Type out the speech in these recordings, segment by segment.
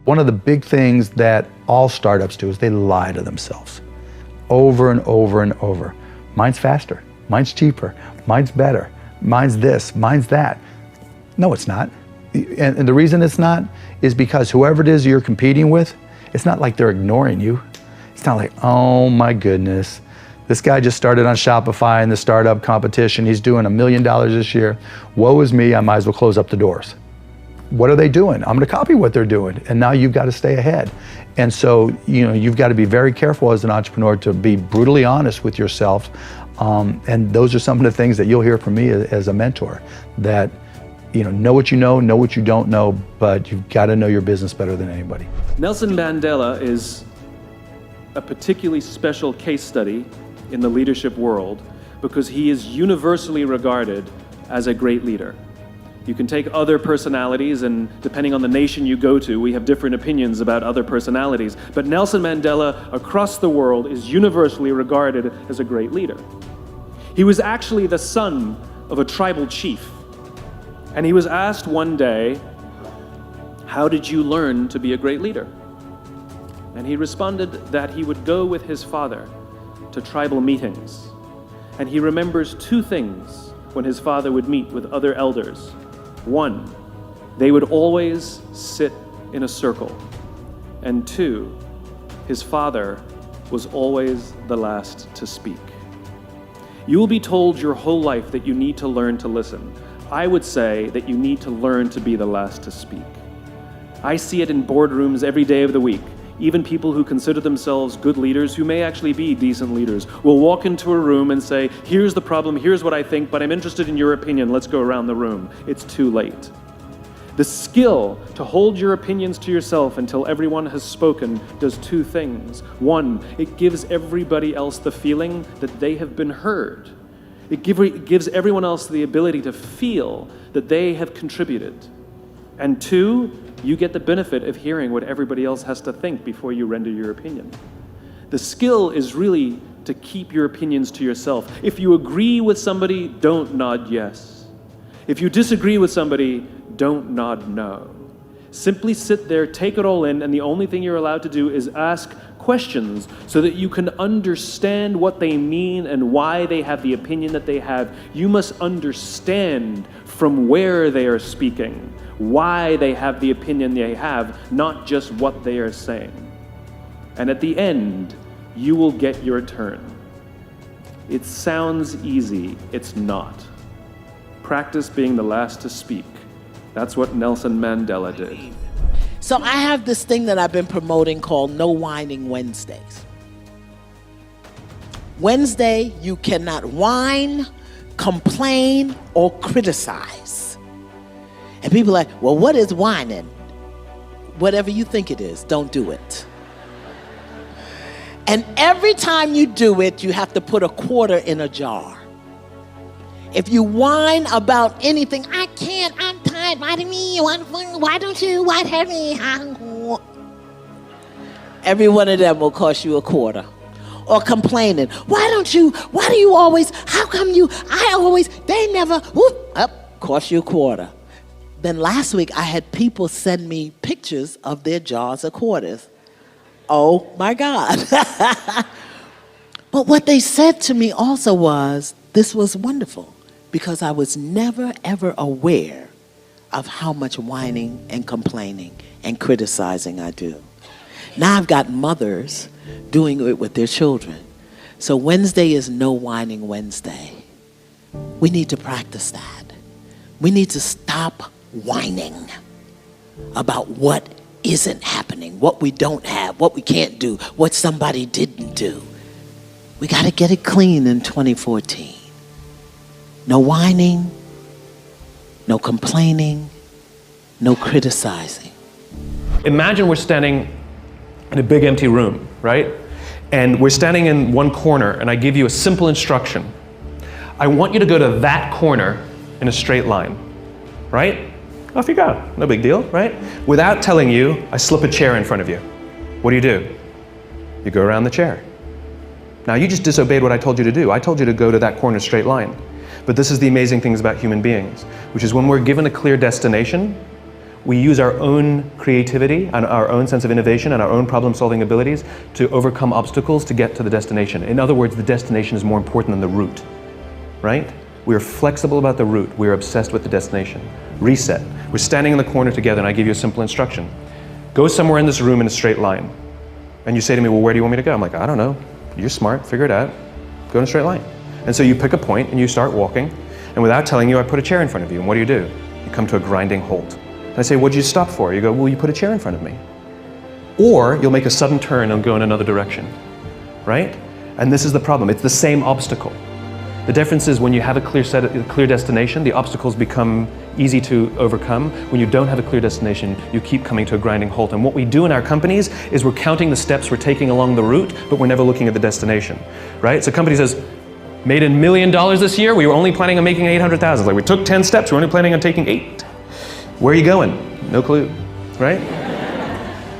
One of the big things that all startups do is they lie to themselves over and over and over. Mine's faster, mine's cheaper, mine's better, mine's this, mine's that. No, it's not. And the reason it's not is because whoever it is you're competing with, it's not like they're ignoring you. It's not like, oh my goodness, this guy just started on Shopify in the startup competition. He's doing $1 million this year. Woe is me, I might as well close up the doors. What are they doing? I'm gonna copy what they're doing. And now you've got to stay ahead. And so, you've got to be very careful as an entrepreneur to be brutally honest with yourself. And those are some of the things that you'll hear from me as a mentor, that know what you know what you don't know, but you've got to know your business better than anybody. Nelson Mandela is a particularly special case study in the leadership world because he is universally regarded as a great leader. You can take other personalities, and depending on the nation you go to, we have different opinions about other personalities. But Nelson Mandela across the world is universally regarded as a great leader. He was actually the son of a tribal chief. And he was asked one day, "How did you learn to be a great leader?" And he responded that he would go with his father to tribal meetings. And he remembers two things when his father would meet with other elders. One, they would always sit in a circle. And two, his father was always the last to speak. You will be told your whole life that you need to learn to listen. I would say that you need to learn to be the last to speak. I see it in boardrooms every day of the week. Even people who consider themselves good leaders, who may actually be decent leaders, will walk into a room and say, "Here's the problem, here's what I think, but I'm interested in your opinion, let's go around the room." It's too late. The skill to hold your opinions to yourself until everyone has spoken does two things. One, it gives everybody else the feeling that they have been heard. It gives everyone else the ability to feel that they have contributed. And two, you get the benefit of hearing what everybody else has to think before you render your opinion. The skill is really to keep your opinions to yourself. If you agree with somebody, don't nod yes. If you disagree with somebody, don't nod no. Simply sit there, take it all in, and the only thing you're allowed to do is ask questions so that you can understand what they mean and why they have the opinion that they have. You must understand from where they are speaking, why they have the opinion they have, not just what they are saying. And at the end, you will get your turn. It sounds easy, it's not. Practice being the last to speak. That's what Nelson Mandela did. So I have this thing that I've been promoting called No Whining Wednesdays. Wednesday, you cannot whine, complain, or criticize. And people are like, well, what is whining? Whatever you think it is, don't do it. And every time you do it, you have to put a quarter in a jar. If you whine about anything, I can't, I'm tired, why don't you, what have me? Every one of them will cost you a quarter. Or complaining, why do you always, how come you, they never, cost you a quarter. Then last week I had people send me pictures of their jars of quarters. Oh my God. But what they said to me also was, this was wonderful, because I was never ever aware of how much whining and complaining and criticizing I do. Now I've got mothers doing it with their children. So Wednesday is No Whining Wednesday. We need to practice that. We need to stop whining about what isn't happening, what we don't have, what we can't do, what somebody didn't do. We got to get it clean in 2014. No whining, no complaining, no criticizing. Imagine we're standing in a big empty room, right? And we're standing in one corner, and I give you a simple instruction. I want you to go to that corner in a straight line, right? Off you go, no big deal, right? Without telling you, I slip a chair in front of you. What do? You go around the chair. Now you just disobeyed what I told you to do. I told you to go to that corner straight line. But this is the amazing things about human beings, which is when we're given a clear destination, we use our own creativity and our own sense of innovation and our own problem-solving abilities to overcome obstacles to get to the destination. In other words, the destination is more important than the route, right? We are flexible about the route. We are obsessed with the destination. Reset. We're standing in the corner together and I give you a simple instruction. Go somewhere in this room in a straight line. And you say to me, well, where do you want me to go? I'm like, I don't know. You're smart. Figure it out. Go in a straight line. And so you pick a point and you start walking. And without telling you, I put a chair in front of you. And what do? You come to a grinding halt. And I say, what did you stop for? You go, well, you put a chair in front of me. Or you'll make a sudden turn and go in another direction, right? And this is the problem. It's the same obstacle. The difference is when you have a clear destination, the obstacles become easy to overcome. When you don't have a clear destination, you keep coming to a grinding halt. And what we do in our companies is we're counting the steps we're taking along the route, but we're never looking at the destination, right? So a company says, made $1 million this year, we were only planning on making 800,000. Like we took 10 steps, we're only planning on taking 8. Where are you going? No clue, right?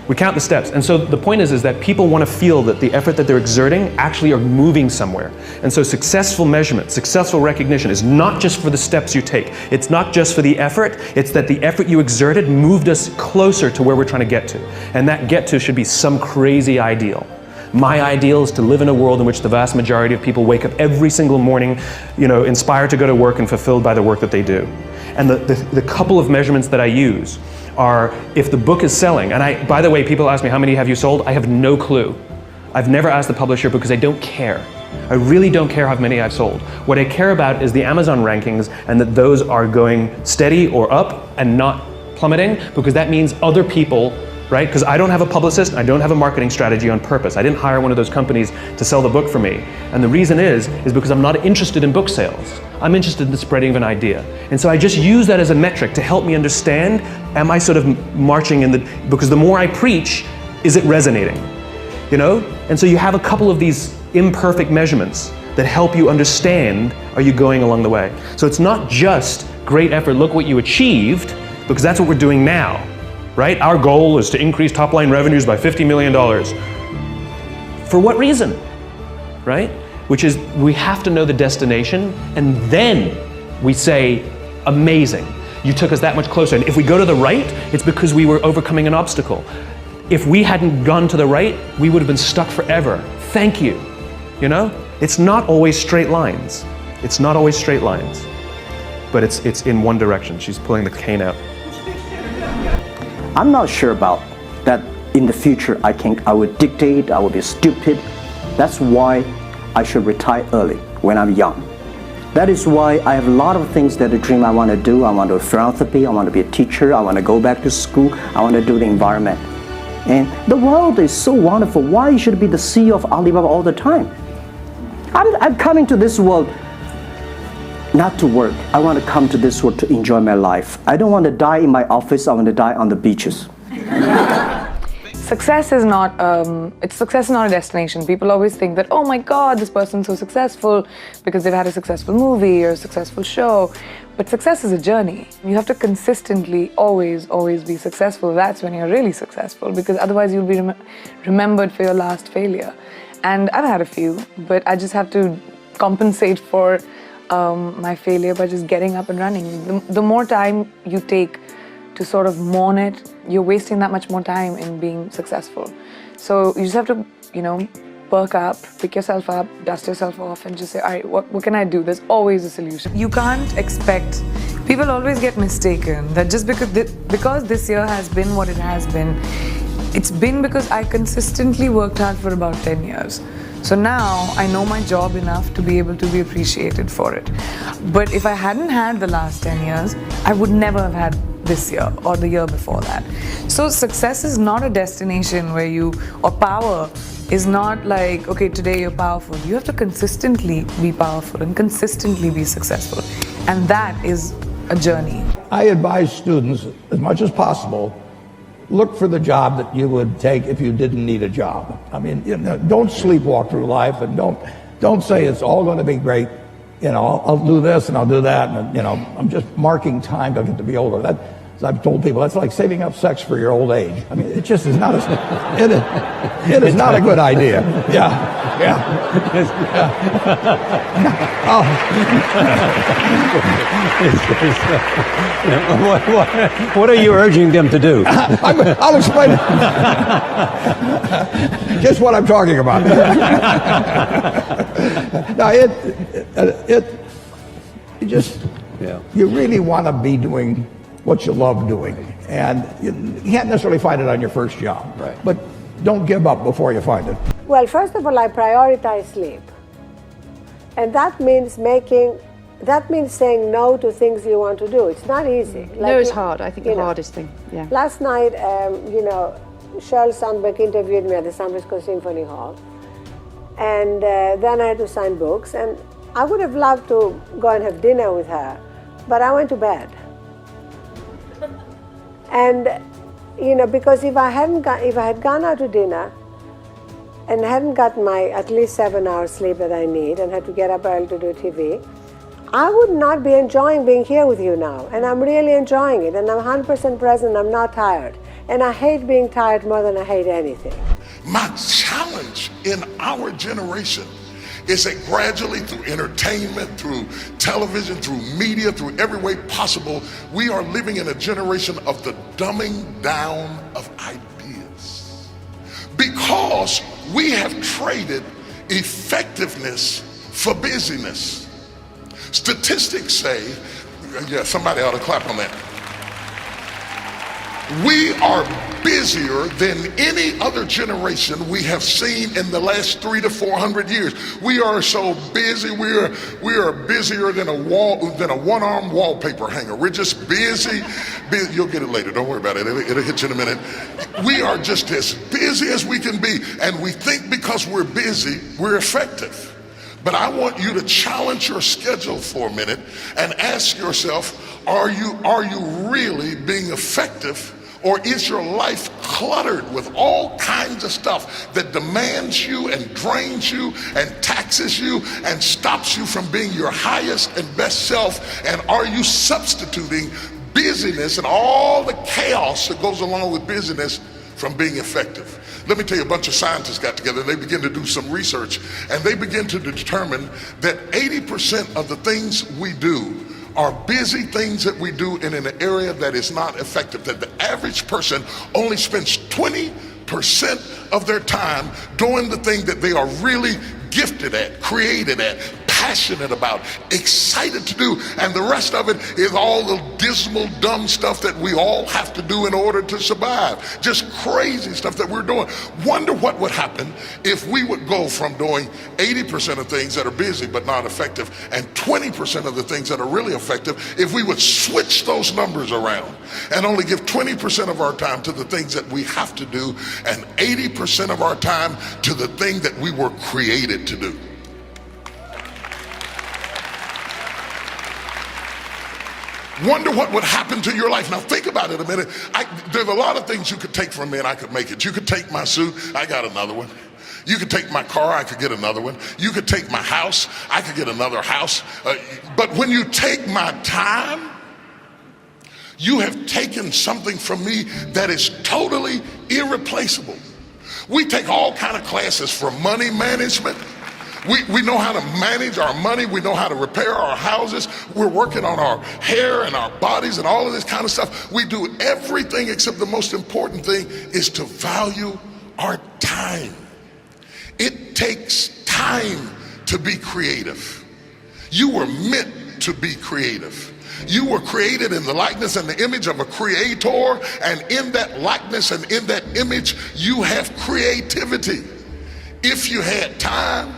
We count the steps. And so the point is that people want to feel that the effort that they're exerting actually are moving somewhere. And so successful measurement, successful recognition is not just for the steps you take. It's not just for the effort. It's that the effort you exerted moved us closer to where we're trying to get to. And that get to should be some crazy ideal. My ideal is to live in a world in which the vast majority of people wake up every single morning, inspired to go to work and fulfilled by the work that they do. And the couple of measurements that I use are if the book is selling, and by the way, people ask me, how many have you sold? I have no clue. I've never asked the publisher because I don't care. I really don't care how many I've sold. What I care about is the Amazon rankings and that those are going steady or up and not plummeting, because that means other people, right? Because I don't have a publicist, I don't have a marketing strategy on purpose. I didn't hire one of those companies to sell the book for me. And the reason is because I'm not interested in book sales. I'm interested in the spreading of an idea. And so I just use that as a metric to help me understand, am I sort of marching in because the more I preach, is it resonating? And so you have a couple of these imperfect measurements that help you understand, are you going along the way? So it's not just great effort, look what you achieved, because that's what we're doing now. Right? Our goal is to increase top-line revenues by $50 million. For what reason? Right? Which is, we have to know the destination, and then we say, amazing, you took us that much closer. And if we go to the right, it's because we were overcoming an obstacle. If we hadn't gone to the right, we would have been stuck forever. Thank you. It's not always straight lines. It's not always straight lines. But it's in one direction. She's pulling the cane out. I'm not sure about that in the future. I would dictate, I would be stupid. That's why I should retire early when I'm young. That is why I have a lot of things that I dream I want to do. I want to do philanthropy, I want to be a teacher, I want to go back to school, I want to do the environment. And the world is so wonderful. Why should I be the CEO of Alibaba all the time? I'm coming to this world not to work. I want to come to this world to enjoy my life. I don't want to die in my office, I want to die on the beaches. Success is not a destination. People always think that, oh my God, this person's so successful because they've had a successful movie or a successful show. But success is a journey. You have to consistently always be successful. That's when you're really successful, because otherwise you'll be remembered for your last failure. And I've had a few, but I just have to compensate for my failure by just getting up and running. The more time you take to sort of mourn it, you're wasting that much more time in being successful. So you just have to, perk up, pick yourself up, dust yourself off, and just say, all right, what can I do? There's always a solution. You can't expect, people always get mistaken that just because this year has been what it has been, it's been because I consistently worked hard for about 10 years. So now I know my job enough to be able to be appreciated for it. But if I hadn't had the last 10 years, I would never have had this year or the year before that. So success is not a destination or power is not like, okay, today you're powerful. You have to consistently be powerful and consistently be successful. And that is a journey. I advise students, as much as possible, look for the job that you would take if you didn't need a job. I mean, don't sleepwalk through life, and don't say it's all going to be great. I'll do this and I'll do that, and I'm just marking time till I get to be older. As I've told people, that's like saving up sex for your old age. I mean, it just is not it is not a good idea. Yeah. What are you urging them to do? I'll explain just what I'm talking about. Now, you really want to be doing what you love doing, and you can't necessarily find it on your first job. Right. But don't give up before you find it. Well, first of all, I prioritize sleep, and that means saying no to things you want to do. It's not easy. No is hard. I think the hardest thing. Yeah. Last night, Sheryl Sandberg interviewed me at the San Francisco Symphony Hall, and then I had to sign books, and I would have loved to go and have dinner with her, but I went to bed. And because if I had gone out to dinner and hadn't gotten my at least 7 hours sleep that I need and had to get up early to do TV, I would not be enjoying being here with you now. And I'm really enjoying it, and I'm 100% present, I'm not tired. And I hate being tired more than I hate anything. My challenge in our generation is that gradually, through entertainment, through television, through media, through every way possible, we are living in a generation of the dumbing down of ideas. Because we have traded effectiveness for busyness. Statistics say, yeah, somebody ought to clap on that. We are busier than any other generation we have seen in the last 300 to 400 years. We are so busy. We are busier than a one-arm wallpaper hanger. We're just busy. You'll get it later. Don't worry about it. It'll hit you in a minute. We are just as busy as we can be, and we think because we're busy, we're effective. But I want you to challenge your schedule for a minute and ask yourself, are you really being effective? Or is your life cluttered with all kinds of stuff that demands you and drains you and taxes you and stops you from being your highest and best self? And are you substituting busyness and all the chaos that goes along with busyness from being effective? Let me tell you, a bunch of scientists got together and they began to do some research, and they began to determine that 80% of the things we do are busy things that we do in an area that is not effective, that the average person only spends 20% of their time doing the thing that they are really gifted at, created at, passionate about, excited to do, and the rest of it is all the dismal, dumb stuff that we all have to do in order to survive. Just crazy stuff that we're doing. Wonder what would happen if we would go from doing 80% of things that are busy but not effective and 20% of the things that are really effective if we would switch those numbers around and only give 20% of our time to the things that we have to do and 80% of our time to the thing that we were created to do. Wonder what would happen to your life. Now think about it a minute. There's a lot of things you could take from me and I could make it. You could take my suit, I got another one. You could take my car, I could get another one. You could take my house, I could get another house. But when you take my time, you have taken something from me that is totally irreplaceable. We take all kind of classes for money management. We know how to manage our money. We know how to repair our houses. We're working on our hair and our bodies and all of this kind of stuff. We do everything except the most important thing is to value our time. It takes time to be creative. You were meant to be creative. You were created in the likeness and the image of a creator, and in that likeness and in that image, you have creativity. If you had time,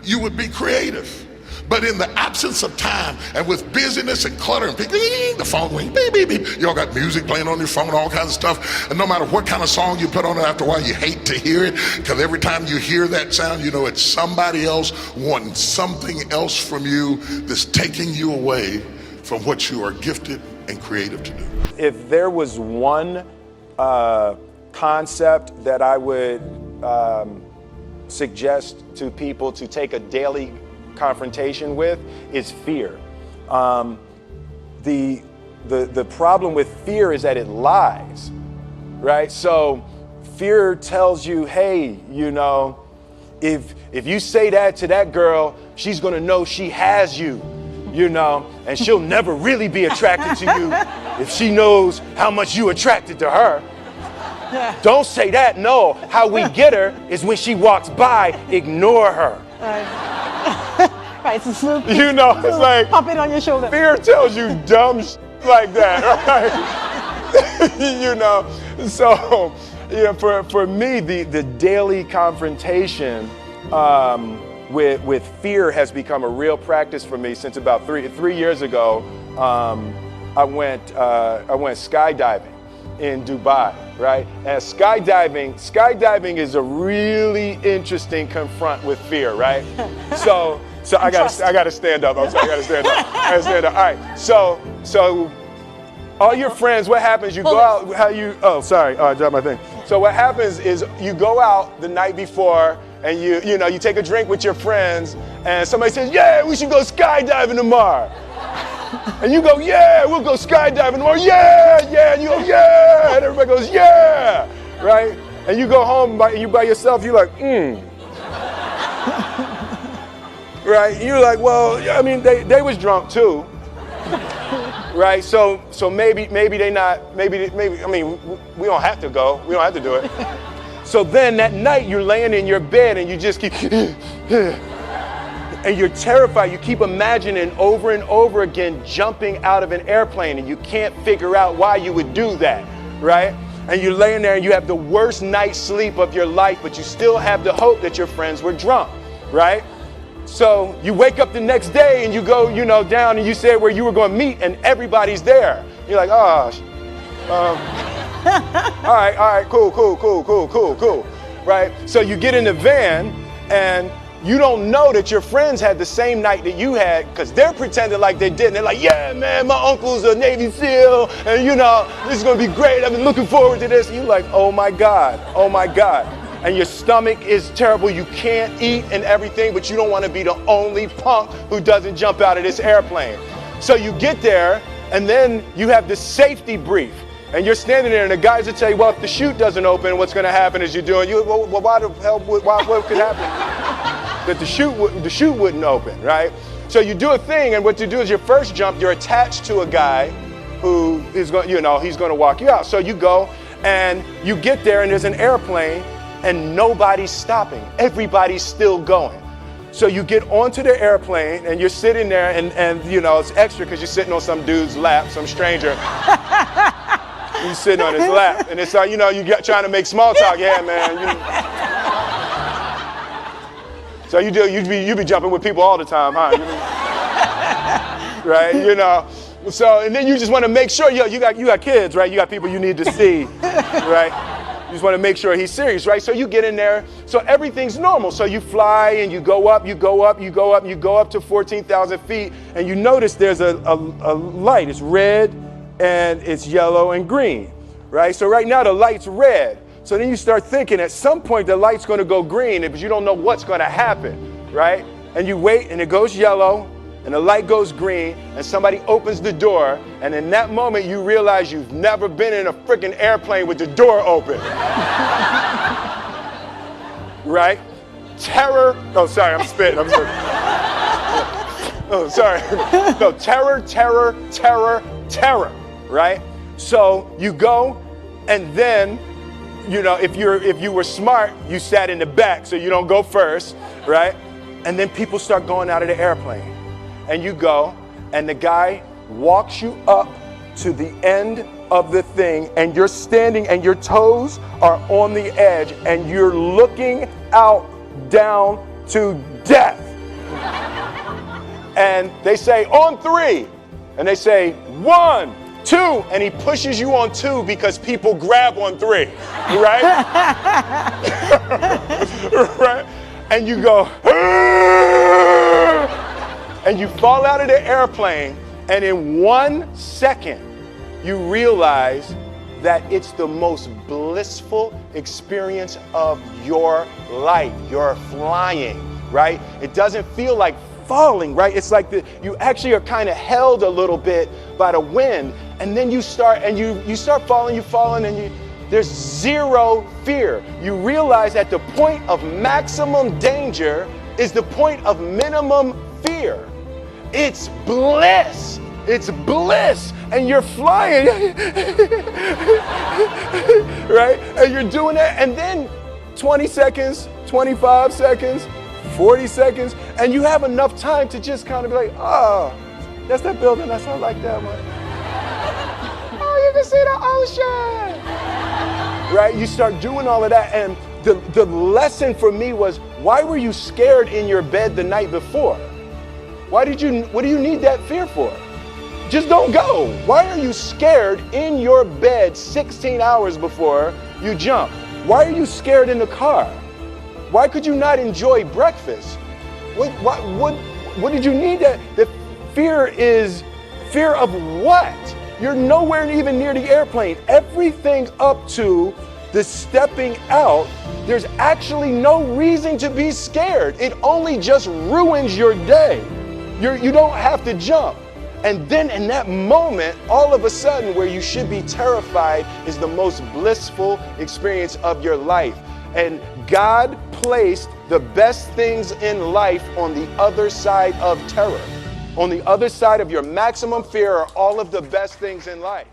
you would be creative. But in the absence of time and with busyness and clutter and the phone ring, beep, beep, beep. You all got music playing on your phone, all kinds of stuff. And no matter what kind of song you put on it, after a while you hate to hear it, because every time you hear that sound, you know it's somebody else wanting something else from you that's taking you away from what you are gifted and creative to do. If there was one concept that I would suggest to people to take a daily confrontation with, is fear. The the problem with fear is that it lies, right? So fear tells you, hey, you know, if you say that to that girl, she's gonna know she has you, you know, and she'll never really be attracted to you if she knows how much you attracted to her. Don't say that, no. How we get her is when she walks by, ignore her. Right, it's a sloop. You know, it's like, pop it on your shoulder. Fear tells you dumb like that, right? You know, so, you know, for me, the daily confrontation with fear has become a real practice for me since about three years ago. I went skydiving in Dubai, right? And skydiving is a really interesting confront with fear, right? So I gotta stand up. I'm sorry, I gotta stand up. All right. So all your friends, what happens? You go out. I dropped my thing. So what happens is you go out the night before and you take a drink with your friends and somebody says, yeah, we should go skydiving tomorrow. And you go, yeah, we'll go skydiving tomorrow. Yeah. And you go, yeah. And everybody goes, yeah. Right? And you go home you by yourself. You're like, Right? You're like, well, I mean, they was drunk too. Right? So maybe they not, maybe, I mean, we don't have to go. We don't have to do it. So then that night you're laying in your bed and you just keep, and you're terrified. You keep imagining over and over again jumping out of an airplane and you can't figure out why you would do that, right? And you're laying there and you have the worst night's sleep of your life, but you still have the hope that your friends were drunk, right? So you wake up the next day and you go, down and you say where you were going to meet and everybody's there. You're like, all right, cool, right? So you get in the van and you don't know that your friends had the same night that you had because they're pretending like they didn't. They're like, yeah, man, my uncle's a Navy SEAL and this is going to be great. I've been looking forward to this. And you're like, oh my God. And your stomach is terrible. You can't eat and everything, but you don't want to be the only punk who doesn't jump out of this airplane. So you get there and then you have this safety brief. And you're standing there and the guys will tell you, well, if the chute doesn't open, what's going to happen is what could happen? That the chute wouldn't open, right? So you do a thing, and what you do is your first jump, you're attached to a guy who is going, he's going to walk you out. So you go and you get there and there's an airplane and nobody's stopping. Everybody's still going. So you get onto the airplane and you're sitting there and it's extra because you're sitting on some dude's lap, some stranger. You're sitting on his lap, and it's like, trying to make small talk. Yeah, man. So you be jumping with people all the time, huh? Right? So, and then you just want to make sure, you got kids, right? You got people you need to see, right? You just want to make sure he's serious, right? So you get in there, so everything's normal. So you fly and you go up to 14,000 feet, and you notice there's a light. It's red, and it's yellow and green, right? So right now the light's red. So then you start thinking at some point the light's going to go green, but you don't know what's going to happen, right? And you wait and it goes yellow and the light goes green and somebody opens the door, and in that moment you realize you've never been in a freaking airplane with the door open. Right? Terror. Oh, sorry, I'm spitting. Oh, sorry. No, terror, right? So you go, and then, if you were smart, you sat in the back so you don't go first, right? And then people start going out of the airplane. And you go, and the guy walks you up to the end of the thing, and you're standing and your toes are on the edge, and you're looking out down to death. And they say, on 3. And they say, 1, 2. And he pushes you on 2 because people grab on 3, right? Right? And you go, and you fall out of the airplane, and in 1 second, you realize that it's the most blissful experience of your life. You're flying, right? It doesn't feel like falling, right? It's like you actually are kind of held a little bit by the wind, and then you start falling, and there's zero fear. You realize that the point of maximum danger is the point of minimum fear. It's bliss. It's bliss. And you're flying, right? And you're doing that, and then 20 seconds, 25 seconds, 40 seconds, and you have enough time to just kind of be like, oh, that's that building, I like that one. Oh, you can see the ocean. Right? You start doing all of that, and the lesson for me was, why were you scared in your bed the night before? What do you need that fear for? Just don't go. Why are you scared in your bed 16 hours before you jump? Why are you scared in the car? Why could you not enjoy breakfast? What did you need that? The fear is fear of what? You're nowhere even near the airplane. Everything up to the stepping out, there's actually no reason to be scared. It only just ruins your day. You don't have to jump. And then in that moment, all of a sudden, where you should be terrified is the most blissful experience of your life. And God placed the best things in life on the other side of terror. On the other side of your maximum fear are all of the best things in life.